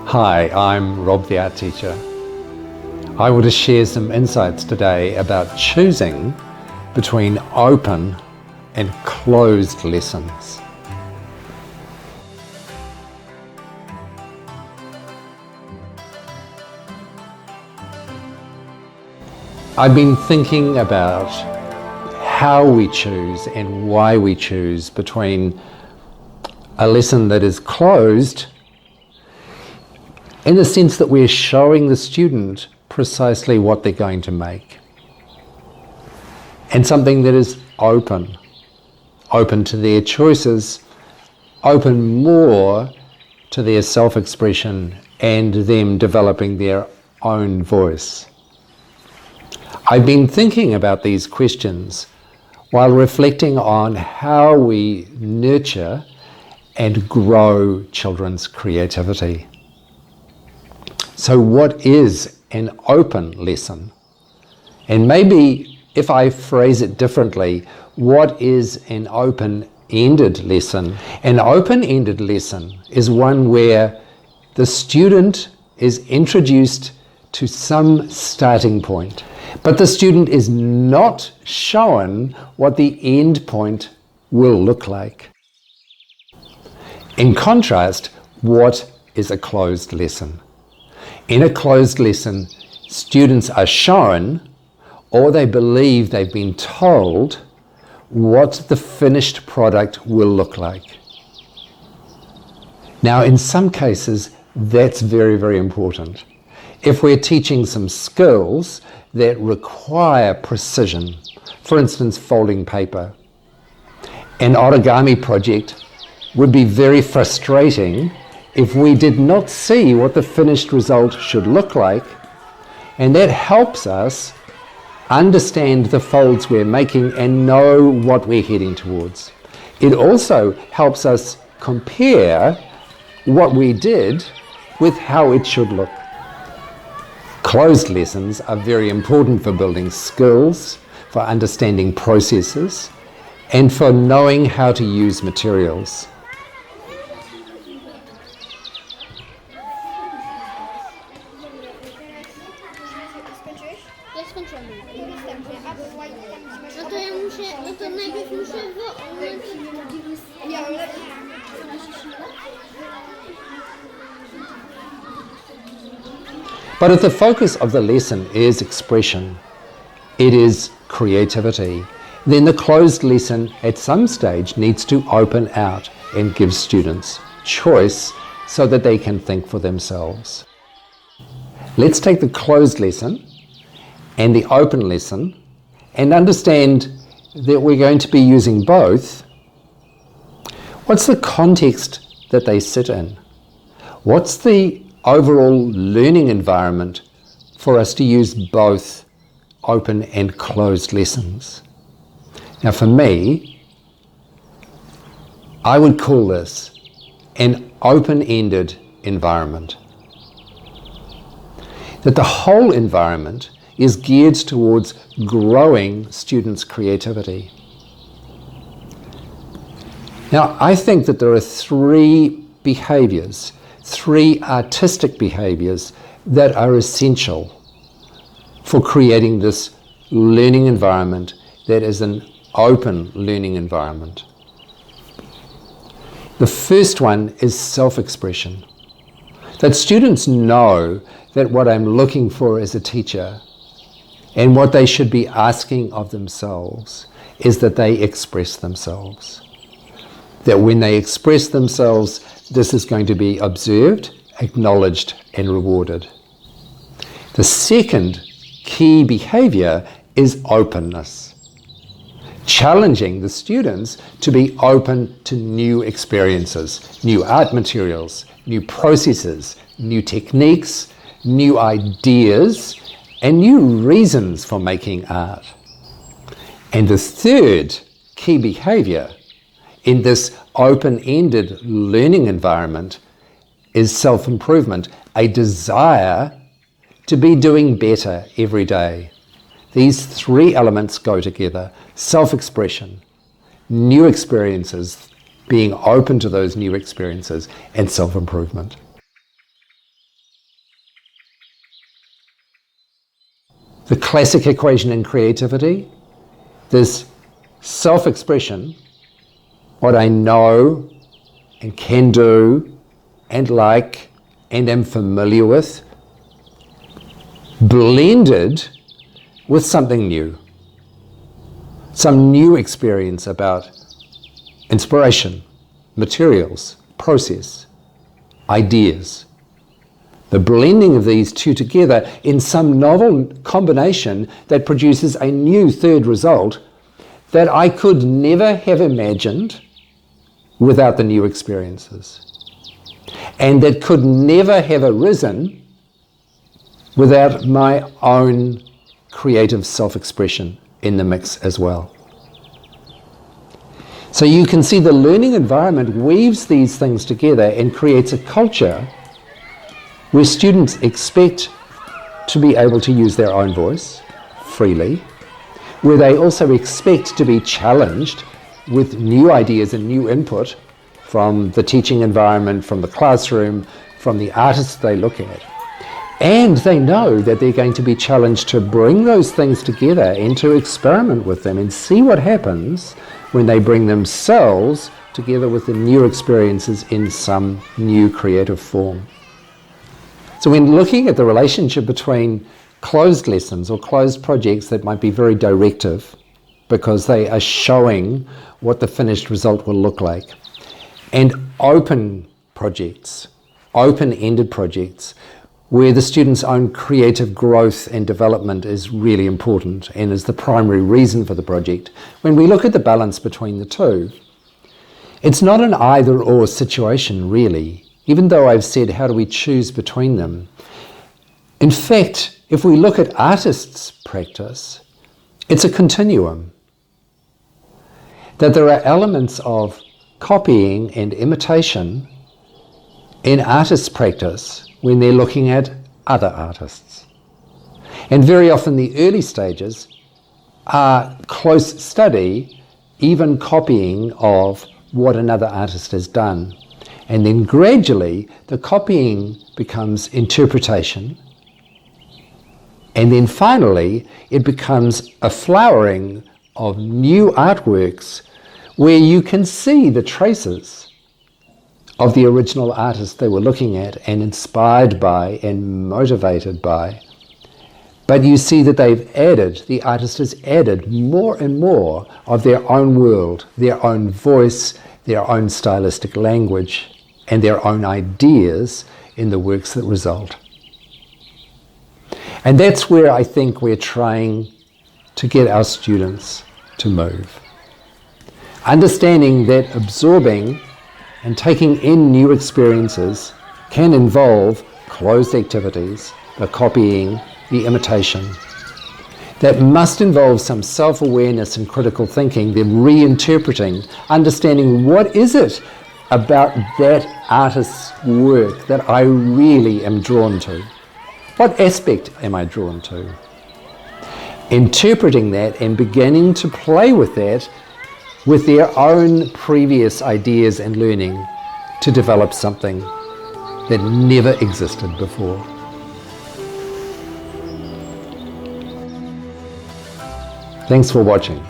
Hi, I'm Rob the art teacher. I want to share some insights today about choosing between open and closed lessons. I've been thinking about how we choose and why we choose between a lesson that is closed in the sense that we're showing the student precisely what they're going to make, and something that is open to their choices, open more to their self-expression and them developing their own voice. I've been thinking about these questions while reflecting on how we nurture and grow children's creativity. So what is an open lesson? And maybe if I phrase it differently, what is an open-ended lesson? An open-ended lesson is one where the student is introduced to some starting point, but the student is not shown what the end point will look like. In contrast, what is a closed lesson? In a closed lesson, students are shown, or they believe they've been told, what the finished product will look like. Now, in some cases, that's very, very important. If we're teaching some skills that require precision, for instance, folding paper, an origami project would be very frustrating if we did not see what the finished result should look like, and that helps us understand the folds we're making and know what we're heading towards. It also helps us compare what we did with how it should look. Closed lessons are very important for building skills, for understanding processes, and for knowing how to use materials. But if the focus of the lesson is expression, it is creativity, then the closed lesson at some stage needs to open out and give students choice so that they can think for themselves. Let's take the closed lesson and the open lesson and understand that we're going to be using both. What's the context that they sit in? What's the overall learning environment for us to use both open and closed lessons? Now, for me, I would call this an open-ended environment. That the whole environment is geared towards growing students' creativity. Now, I think that there are three artistic behaviors that are essential for creating this learning environment that is an open learning environment. The first one is self-expression. That students know that what I'm looking for as a teacher and what they should be asking of themselves is that they express themselves. That when they express themselves, this is going to be observed, acknowledged, and rewarded. The second key behavior is openness. Challenging the students to be open to new experiences, new art materials, new processes, new techniques, new ideas, and new reasons for making art. And the third key behavior in this open-ended learning environment is self-improvement, a desire to be doing better every day. These three elements go together: self-expression, new experiences, being open to those new experiences, and self-improvement. the classic equation in creativity. There's self-expression, what I know and can do and like and am familiar with, blended with something new. Some new experience about inspiration, materials, process, ideas. The blending of these two together in some novel combination that produces a new third result that I could never have imagined without the new experiences, and that could never have arisen without my own creative self-expression in the mix as well. So you can see the learning environment weaves these things together and creates a culture where students expect to be able to use their own voice freely, where they also expect to be challenged with new ideas and new input from the teaching environment, from the classroom, from the artists they look at. And they know that they're going to be challenged to bring those things together and to experiment with them and see what happens when they bring themselves together with the new experiences in some new creative form. So when looking at the relationship between closed lessons or closed projects that might be very directive because they are showing what the finished result will look like, and open projects, open-ended projects, where the student's own creative growth and development is really important and is the primary reason for the project. When we look at the balance between the two, it's not an either-or situation really, even though I've said how do we choose between them. In fact, if we look at artists' practice, it's a continuum. That there are elements of copying and imitation in artists' practice when they're looking at other artists. And very often the early stages are close study, even copying of what another artist has done. And then gradually the copying becomes interpretation. And then finally it becomes a flowering of new artworks where you can see the traces of the original artist they were looking at and inspired by and motivated by. But you see that the artist has added more and more of their own world, their own voice, their own stylistic language, and their own ideas in the works that result. And that's where I think we're trying to get our students to move. Understanding that absorbing and taking in new experiences can involve closed activities, the copying, the imitation. That must involve some self-awareness and critical thinking, the reinterpreting, understanding what is it about that artist's work that I really am drawn to. What aspect am I drawn to? Interpreting that and beginning to play with that with their own previous ideas and learning to develop something that never existed before. Thanks for watching.